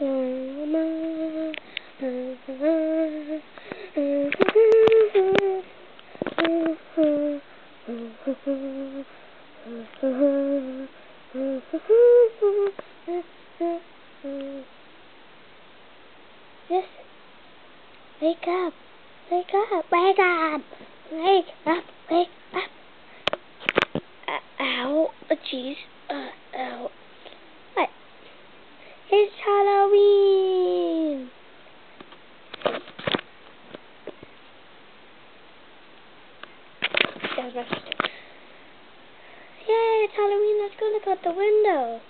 Yes. Wake up. Wake up. Wake up. Wake up. Wake up. Ow. Oh, jeez. Ow. What? It's Halloween. That was my sister. Yay, it's Halloween. Let's go look out the window.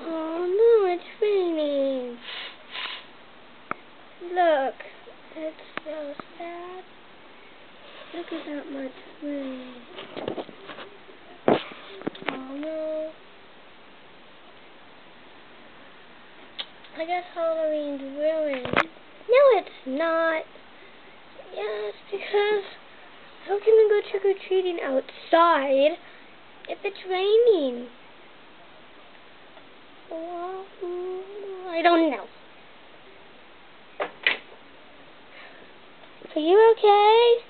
Oh no, it's raining. Look, it's so sad. Look at that much rain. Oh no. I guess Halloween's ruined. No, it's not. Yes, because how can we go trick-or-treating outside if it's raining? Well, I don't know. Are you okay?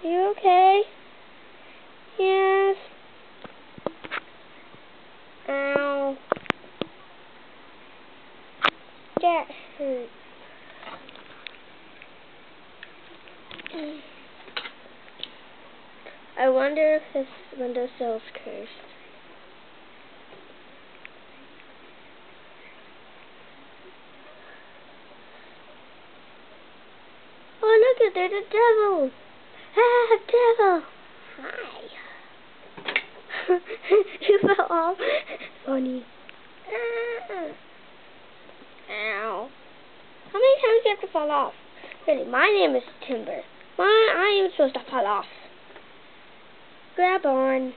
Are you okay? Yes. Ow. That hurt. I wonder if this windowsill's cursed. Oh, look, there's a devil. Ah, devil. Hi. You fell off. Funny. Ow. How many times do you have to fall off? Really, my name is Timber. I am supposed to fall off. Grab on.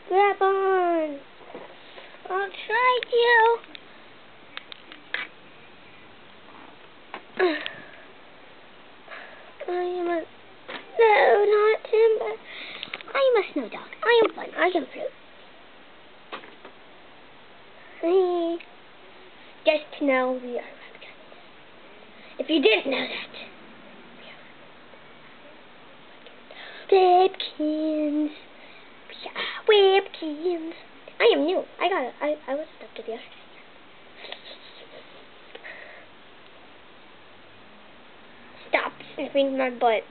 Grab on. I'll try you. No, not Timber. I am a snow dog. I am fun. I am fruit. Just to know we are Webkins. If you didn't know that, Webkins. Webkins. I am new. I got it. I was stuck to the other. Stop sniffing my butt.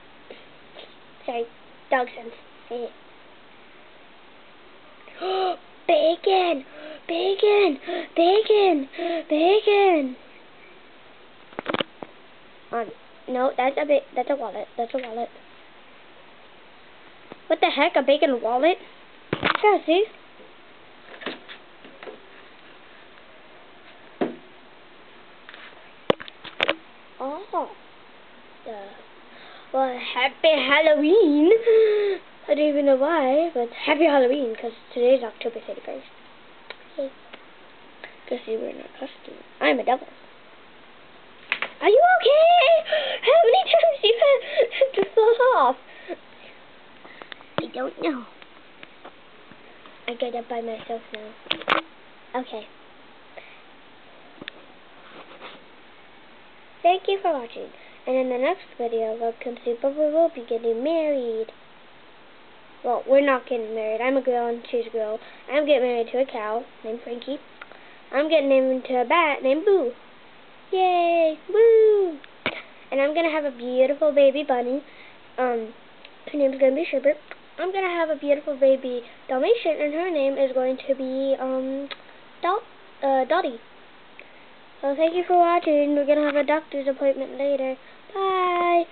Sorry, dog sense. Say it. Bacon! Bacon! Bacon! Bacon! No, that's a wallet. That's a wallet. What the heck? A bacon wallet? Yeah, see? Oh. Well, happy Halloween! I don't even know why, but happy Halloween, because today's October 31st. Hey. Because you were in our costume. I'm a devil. Are you okay? How many times do you have to fall off? I don't know. I get up by myself now. Okay. Thank you for watching. And in the next video, welcome to But we will be getting married. Well, we're not getting married. I'm a girl and she's a girl. I'm getting married to a cow named Frankie. I'm getting named to a bat named Boo. Yay! Woo! And I'm going to have a beautiful baby bunny. Her name's going to be Sherbert. I'm going to have a beautiful baby Dalmatian, and her name is going to be, Dottie. So thank you for watching. We're going to have a doctor's appointment later. Bye!